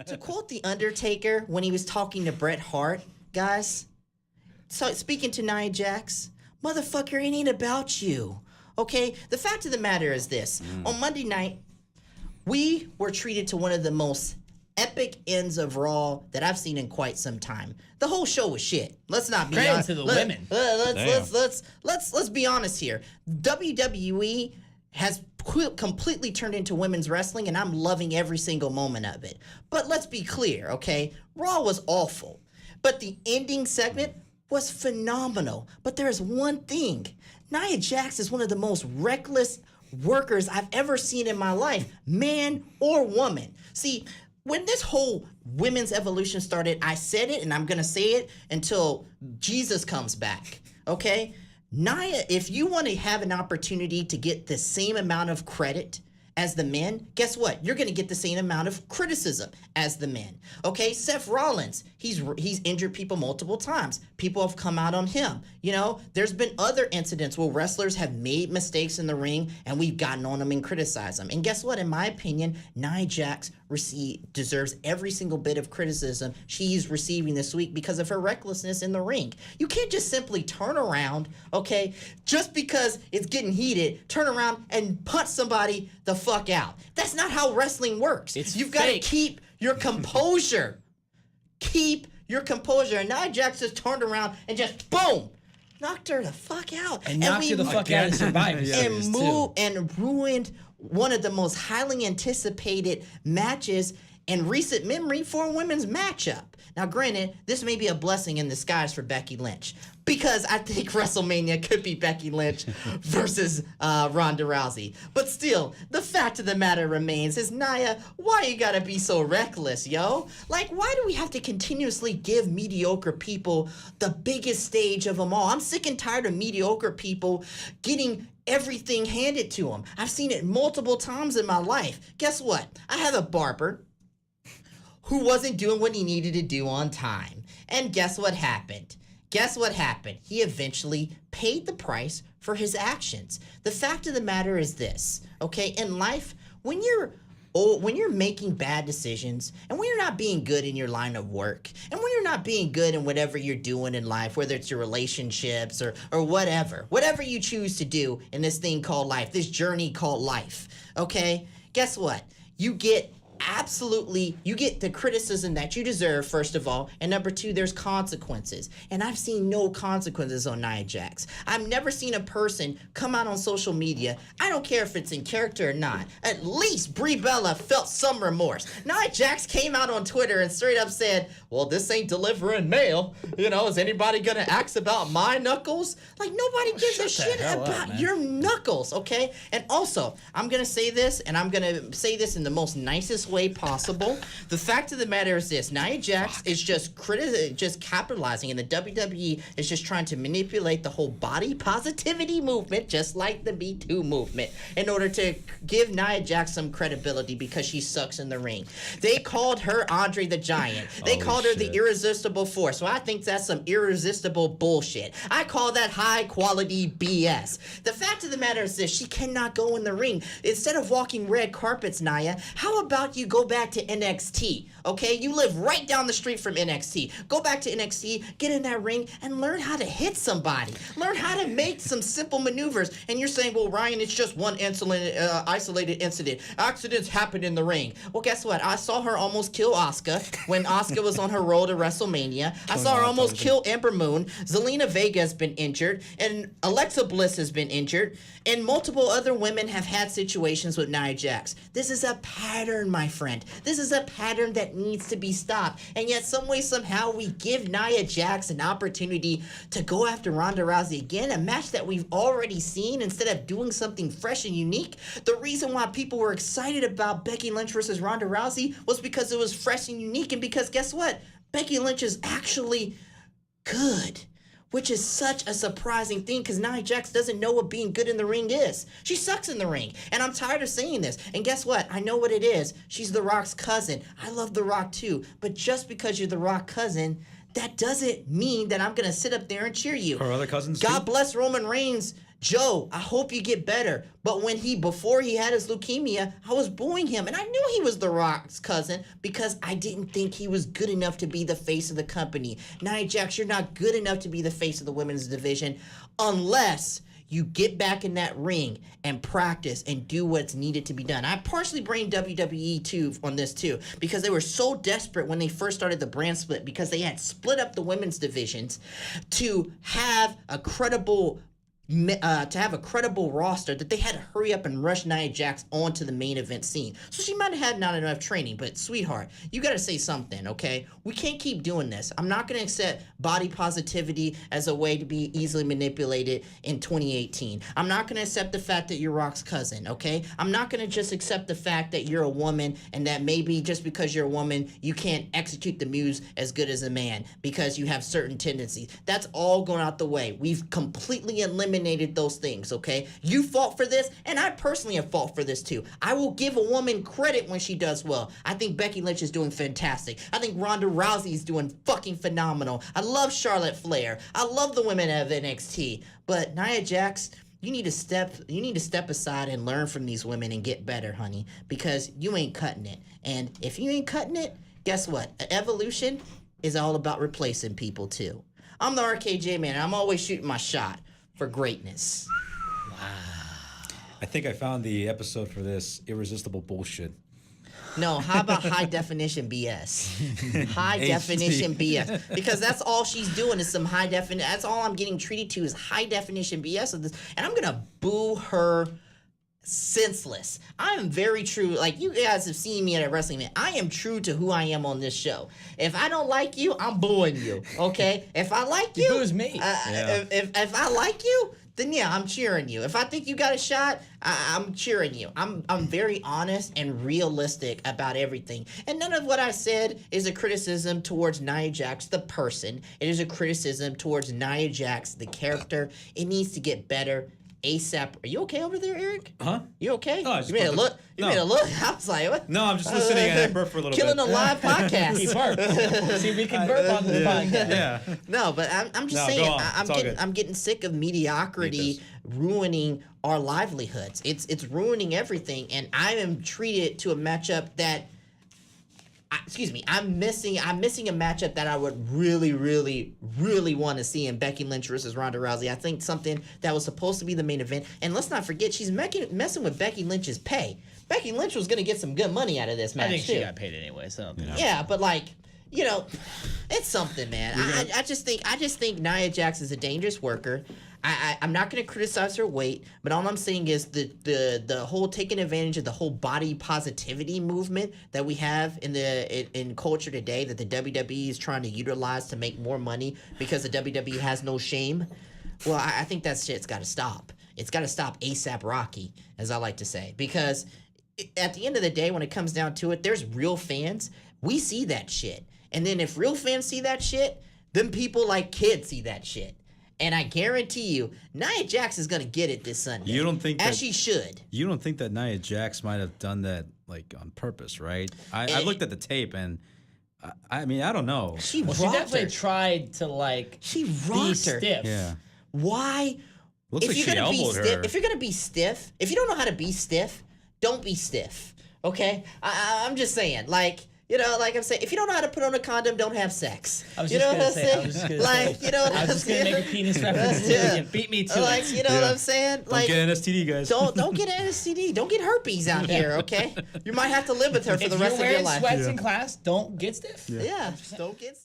To quote The Undertaker when he was talking to Bret Hart, guys, so speaking to Nia Jax, motherfucker, it ain't about you. Okay? The fact of the matter is this. On Monday night, we were treated to one of the most epic ends of Raw that I've seen in quite some time. The whole show was shit. Let's not be honest. to the women. Let's be honest here. WWE has completely turned into women's wrestling, and I'm loving every single moment of it. But let's be clear, okay? Raw was awful, but the ending segment was phenomenal. But there's one thing. Nia Jax is one of the most reckless workers I've ever seen in my life, man or woman. See, when this whole women's evolution started, I said it, and I'm going to say it until Jesus comes back, okay? Nia, if you want to have an opportunity to get the same amount of credit as the men, guess what? You're going to get the same amount of criticism as the men. Okay, Seth Rollins, he's injured people multiple times. People have come out on him. You know, there's been other incidents where wrestlers have made mistakes in the ring and we've gotten on them and criticized them. And guess what? In my opinion, Nia Jax deserves every single bit of criticism she's receiving this week because of her recklessness in the ring. You can't just simply turn around, okay, just because it's getting heated, turn around and punch somebody the fuck out. That's not how wrestling works. You've got to keep your composure. Keep your composure. And Nia Jax just turned around and just boom, knocked her the fuck out. And knocked her the fuck out and survived. And ruined one of the most highly anticipated matches in recent memory for a women's matchup. Now, granted, this may be a blessing in disguise for Becky Lynch, because I think WrestleMania could be Becky Lynch versus Ronda Rousey. But still, the fact of the matter remains is, Nia, why you gotta be so reckless, yo? Like, why do we have to continuously give mediocre people the biggest stage of them all? I'm sick and tired of mediocre people getting everything handed to them. I've seen it multiple times in my life. Guess what? I have a barber who wasn't doing what he needed to do on time. And guess what happened? Guess what happened? He eventually paid the price for his actions. The fact of the matter is this, okay? In life, when you're making bad decisions, and when you're not being good in your line of work, and when you're not being good in whatever you're doing in life, whether it's your relationships or whatever you choose to do in this thing called life, this journey called life, okay? Guess what? You get the criticism that you deserve, first of all, and number two, there's consequences. And I've seen no consequences on Nia Jax. I've never seen a person come out on social media, I don't care if it's in character or not, at least Brie Bella felt some remorse. Nia Jax came out on Twitter and straight up said, well, this ain't delivering mail. You know, is anybody gonna ask about my knuckles? Like, nobody gives a shit about your knuckles, okay? And also, I'm gonna say this, and I'm gonna say this in the most nicest way possible. The fact of the matter is this: Nia Jax is just capitalizing, and the WWE is just trying to manipulate the whole body positivity movement, just like the Me Too movement, in order to give Nia Jax some credibility because she sucks in the ring. They called her Andre the Giant. They called her the Irresistible Force. So I think that's some irresistible bullshit. I call that high quality BS. The fact of the matter is this: she cannot go in the ring. Instead of walking red carpets, Nia, how about you go back to NXT, okay? You live right down the street from NXT. Go back to NXT, get in that ring, and learn how to hit somebody. Learn how to make some simple maneuvers. And you're saying, well, Ryan, it's just one isolated incident. Accidents happen in the ring. Well, guess what? I saw her almost kill Asuka when Asuka was on her road to WrestleMania. I saw her almost kill Ember Moon. Zelina Vega has been injured, and Alexa Bliss has been injured, and multiple other women have had situations with Nia Jax. This is a pattern, my friend. This is a pattern that needs to be stopped. And yet, some way, somehow, we give Nia Jax an opportunity to go after Ronda Rousey again, a match that we've already seen, instead of doing something fresh and unique. The reason why people were excited about Becky Lynch versus Ronda Rousey was because it was fresh and unique, and because guess what? Becky Lynch is actually good, which is such a surprising thing, because Nia Jax doesn't know what being good in the ring is. She sucks in the ring, and I'm tired of saying this. And guess what? I know what it is. She's The Rock's cousin. I love The Rock too, but just because you're The Rock cousin, that doesn't mean that I'm going to sit up there and cheer you. Her other cousins God too? bless Roman Reigns Joe, I hope you get better. But before he had his leukemia, I was booing him. And I knew he was The Rock's cousin because I didn't think he was good enough to be the face of the company. Nia Jax, you're not good enough to be the face of the women's division unless you get back in that ring and practice and do what's needed to be done. I partially blame WWE too on this too, because they were so desperate when they first started the brand split, because they had split up the women's divisions to have a credible roster, that they had to hurry up and rush Nia Jax onto the main event scene. So she might have had not enough training, but sweetheart, you got to say something, okay? We can't keep doing this. I'm not going to accept body positivity as a way to be easily manipulated in 2018. I'm not going to accept the fact that you're Rock's cousin, okay? I'm not going to just accept the fact that you're a woman and that maybe just because you're a woman, you can't execute the moves as good as a man because you have certain tendencies. That's all going out the way. We've completely eliminated those things, okay? You fought for this, and I personally have fought for this too. I will give a woman credit when she does well. I think Becky Lynch is doing fantastic. I think Ronda Rousey is doing fucking phenomenal. I love Charlotte Flair. I love the women of NXT. But Nia Jax, you need to step aside and learn from these women and get better, honey, because you ain't cutting it. And if you ain't cutting it, guess what? Evolution is all about replacing people too. I'm the RKJ Man, and I'm always shooting my shot for greatness. I think I found the episode for this irresistible bullshit. No, how about high definition BS? High definition BS. Because that's all she's doing is some high definition. That's all I'm getting treated to is high definition BS of this. And I'm going to boo her senseless. I am very true. Like, you guys have seen me at a wrestling event. I am true to who I am on this show. If I don't like you, I'm booing you. Okay? If I like you, boo's me. If I like you, then yeah, I'm cheering you. If I think you got a shot, I'm cheering you. I'm very honest and realistic about everything. And none of what I said is a criticism towards Nia Jax, the person. It is a criticism towards Nia Jax, the character. It needs to get better ASAP. Are you okay over there, Eric? Huh? You okay? Oh, you made a look. You made a look. I was like, what? No, I'm just listening and I burp for a little Killing bit. a live podcast. He burped. See, we can burp on this podcast. Yeah. No, but I'm just No, saying, go on. I'm getting sick of mediocrity ruining our livelihoods. It's ruining everything, and I am treated to a matchup that. I'm missing a matchup that I would really, really, really want to see in Becky Lynch versus Ronda Rousey. I think something that was supposed to be the main event. And let's not forget, she's messing with Becky Lynch's pay. Becky Lynch was going to get some good money out of this match, I think too. she got paid anyway, so. Yeah, but like, you know, it's something, man. I just think Nia Jax is a dangerous worker. I'm not going to criticize her weight, but all I'm saying is the whole taking advantage of the whole body positivity movement that we have in culture today, that the WWE is trying to utilize to make more money because the WWE has no shame. Well, I think that shit's got to stop. It's got to stop ASAP Rocky, as I like to say, because at the end of the day, when it comes down to it, there's real fans. We see that shit. And then if real fans see that shit, then people like kids see that shit. And I guarantee you, Nia Jax is going to get it this Sunday. You don't think as she should. You don't think that Nia Jax might have done that like on purpose, right? I looked at the tape and I mean, I don't know. She definitely tried to like be stiff. Yeah. Why? Looks like she elbowed her. If you're going to be stiff, if you don't know how to be stiff, don't be stiff. Okay? I'm just saying, like, you know, like I'm saying, if you don't know how to put on a condom, don't have sex. I was you just know gonna what I'm say, I saying? was just gonna like, say, you know what I I'm was just gonna saying? make a penis reference. Yeah. You beat me to like, it. you know what I'm saying? Like, Don't get an STD, guys. Don't get an STD. Don't get herpes out here, okay? You might have to live with her for the rest of your life. If you're wearing sweats in class, don't get stiff. Yeah, don't get